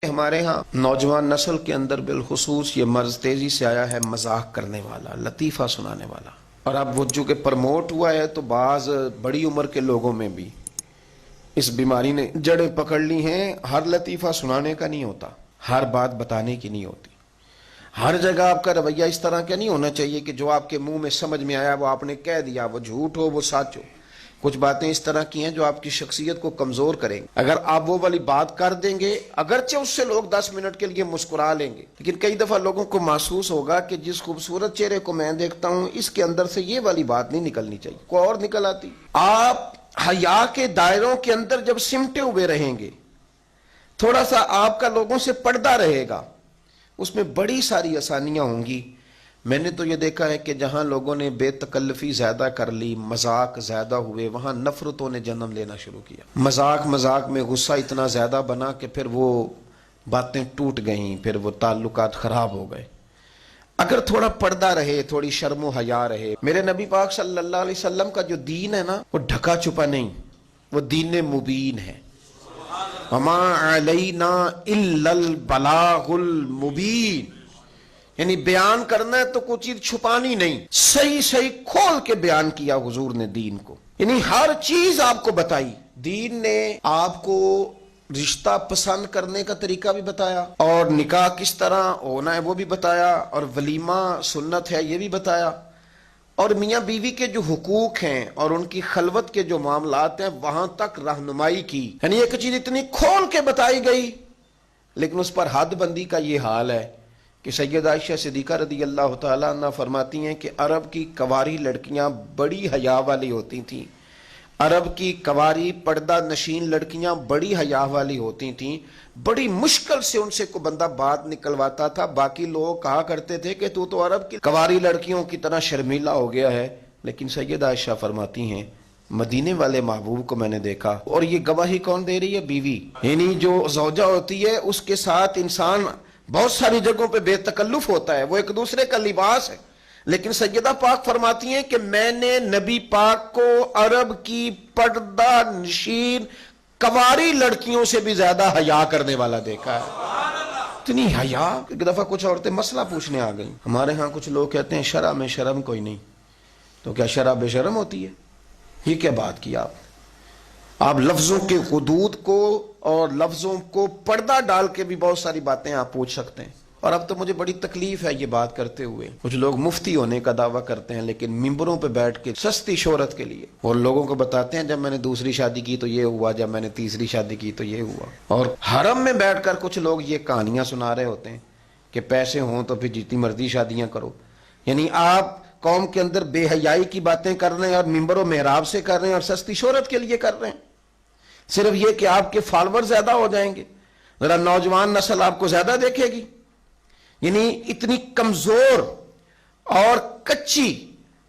ہمارے ہاں نوجوان نسل کے اندر بالخصوص یہ مرض تیزی سے آیا ہے، مذاق کرنے والا، لطیفہ سنانے والا۔ اور اب وہ چونکہ پرموٹ ہوا ہے تو بعض بڑی عمر کے لوگوں میں بھی اس بیماری نے جڑیں پکڑ لی ہیں۔ ہر لطیفہ سنانے کا نہیں ہوتا، ہر بات بتانے کی نہیں ہوتی، ہر جگہ آپ کا رویہ اس طرح کا نہیں ہونا چاہیے کہ جو آپ کے منہ میں سمجھ میں آیا وہ آپ نے کہہ دیا، وہ جھوٹ ہو وہ سچ ہو۔ کچھ باتیں اس طرح کی ہیں جو آپ کی شخصیت کو کمزور کریں گے۔ اگر آپ وہ والی بات کر دیں گے، اگرچہ اس سے لوگ 10 منٹ کے لیے مسکرا لیں گے، لیکن کئی دفعہ لوگوں کو محسوس ہوگا کہ جس خوبصورت چہرے کو میں دیکھتا ہوں اس کے اندر سے یہ والی بات نہیں نکلنی چاہیے، کوئی اور نکل آتی۔ آپ حیا کے دائروں کے اندر جب سمٹے ہوئے رہیں گے، تھوڑا سا آپ کا لوگوں سے پردہ رہے گا، اس میں بڑی ساری آسانیاں ہوں گی۔ میں نے تو یہ دیکھا ہے کہ جہاں لوگوں نے بے تکلفی زیادہ کر لی، مذاق زیادہ ہوئے، وہاں نفرتوں نے جنم لینا شروع کیا۔ مذاق میں غصہ اتنا زیادہ بنا کہ پھر وہ باتیں ٹوٹ گئیں، پھر وہ تعلقات خراب ہو گئے۔ اگر تھوڑا پردہ رہے، تھوڑی شرم و حیا رہے۔ میرے نبی پاک صلی اللہ علیہ وسلم کا جو دین ہے نا، وہ ڈھکا چھپا نہیں، وہ دین مبین ہے۔ وما علینا الا البلاغ المبین، یعنی بیان کرنا ہے تو کوئی چیز چھپانی نہیں، صحیح کھول کے بیان کیا حضور نے دین کو، یعنی ہر چیز آپ کو بتائی۔ دین نے آپ کو رشتہ پسند کرنے کا طریقہ بھی بتایا، اور نکاح کس طرح ہونا ہے وہ بھی بتایا، اور ولیمہ سنت ہے یہ بھی بتایا، اور میاں بیوی کے جو حقوق ہیں اور ان کی خلوت کے جو معاملات ہیں وہاں تک رہنمائی کی۔ یعنی ایک چیز اتنی کھول کے بتائی گئی، لیکن اس پر حد بندی کا یہ حال ہے کہ سیدہ عائشہ صدیقہ رضی اللہ تعالیٰ عنہ فرماتی ہیں کہ عرب کی کنواری لڑکیاں بڑی حیا والی ہوتی تھیں، عرب کی کنواری پردہ نشین لڑکیاں بڑی حیا والی ہوتی تھیں، بڑی مشکل سے ان سے کوئی بندہ بات نکلواتا تھا۔ باقی لوگ کہا کرتے تھے کہ تو عرب کی کنواری لڑکیوں کی طرح شرمیلا ہو گیا ہے، لیکن سیدہ عائشہ فرماتی ہیں مدینے والے محبوب کو میں نے دیکھا، اور یہ گواہی کون دے رہی ہے؟ بیوی، یعنی جو زوجہ ہوتی ہے اس کے ساتھ انسان بہت ساری جگہوں پہ بے تکلف ہوتا ہے، وہ ایک دوسرے کا لباس ہے، لیکن سیدہ پاک فرماتی ہیں کہ میں نے نبی پاک کو عرب کی پردہ نشین کنواری لڑکیوں سے بھی زیادہ حیا کرنے والا دیکھا ہے۔ اتنی حیا۔ ایک دفعہ کچھ عورتیں مسئلہ پوچھنے آ گئیں۔ ہمارے ہاں کچھ لوگ کہتے ہیں شرع میں شرم کوئی نہیں، تو کیا شرع بے شرم ہوتی ہے؟ یہ کیا بات کی آپ لفظوں کے حدود کو اور لفظوں کو پردہ ڈال کے بھی بہت ساری باتیں آپ پوچھ سکتے ہیں۔ اور اب تو مجھے بڑی تکلیف ہے یہ بات کرتے ہوئے، کچھ لوگ مفتی ہونے کا دعویٰ کرتے ہیں لیکن ممبروں پہ بیٹھ کے سستی شہرت کے لیے اور لوگوں کو بتاتے ہیں جب میں نے دوسری شادی کی تو یہ ہوا، جب میں نے تیسری شادی کی تو یہ ہوا۔ اور حرم میں بیٹھ کر کچھ لوگ یہ کہانیاں سنا رہے ہوتے ہیں کہ پیسے ہوں تو پھر جتنی مرضی شادیاں کرو۔ یعنی آپ قوم کے اندر بے حیائی کی باتیں کر رہے ہیں اور ممبر و محراب سے کر رہے ہیں اور سستی شہرت کے لیے کر رہے ہیں، صرف یہ کہ آپ کے فالوور زیادہ ہو جائیں گے، ذرا نوجوان نسل آپ کو زیادہ دیکھے گی۔ یعنی اتنی کمزور اور کچی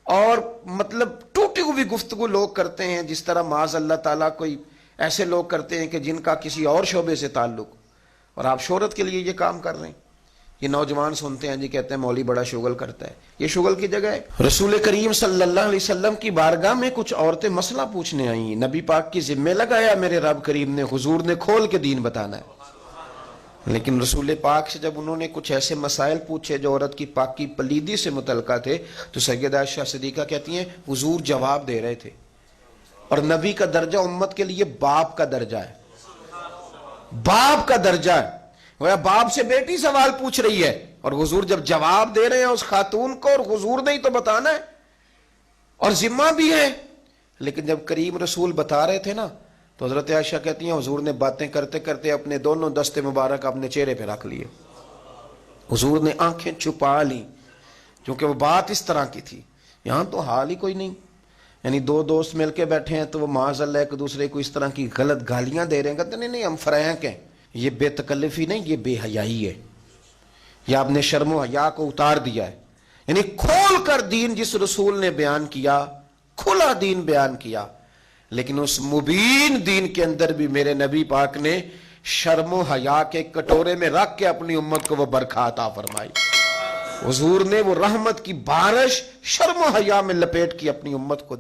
اور مطلب ٹوٹی ہوئی گفتگو لوگ کرتے ہیں، جس طرح معاذ اللہ تعالیٰ کوئی ایسے لوگ کرتے ہیں کہ جن کا کسی اور شعبے سے تعلق، اور آپ شہرت کے لیے یہ کام کر رہے ہیں۔ یہ نوجوان سنتے ہیں جی، کہتے ہیں مولوی بڑا شغل کرتا ہے، یہ شغل کی جگہ ہے۔ رسول کریم صلی اللہ علیہ وسلم کی بارگاہ میں کچھ عورتیں مسئلہ پوچھنے آئیں، نبی پاک کی ذمہ لگایا میرے رب کریم نے، حضور نے کھول کے دین بتانا ہے، لیکن رسول پاک سے جب انہوں نے کچھ ایسے مسائل پوچھے جو عورت کی پاکی پلیدی سے متعلقہ تھے تو سیدہ عائشہ صدیقہ کہتی ہیں حضور جواب دے رہے تھے، اور نبی کا درجہ امت کے لیے باپ کا درجہ ہے، باپ کا درجہ ہے۔ وہ باپ سے بیٹی سوال پوچھ رہی ہے اور حضور جب جواب دے رہے ہیں اس خاتون کو، اور حضور نے ہی تو بتانا ہے اور ذمہ بھی ہے۔ لیکن جب کریم رسول بتا رہے تھے نا تو حضرت عائشہ کہتی ہیں حضور نے باتیں کرتے کرتے اپنے دونوں دستے مبارک اپنے چہرے پہ رکھ لیے، حضور نے آنکھیں چھپا لی، کیونکہ وہ بات اس طرح کی تھی۔ یہاں تو حال ہی کوئی نہیں، یعنی دو دوست مل کے بیٹھے ہیں تو وہ معاذ اللہ ایک دوسرے کو اس طرح کی غلط گالیاں دے رہے ہیں، کہتے نہیں ہم فرینک ہیں۔ یہ بے تکلفی نہیں، یہ بے حیائی ہے، یہ آپ نے شرم و حیا کو اتار دیا ہے۔ یعنی کھول کر دین جس رسول نے بیان کیا، کھلا دین بیان کیا، لیکن اس مبین دین کے اندر بھی میرے نبی پاک نے شرم و حیا کے کٹورے میں رکھ کے اپنی امت کو وہ برکھا عطا فرمائی۔ حضور نے وہ رحمت کی بارش شرم و حیا میں لپیٹ کی اپنی امت کو دی۔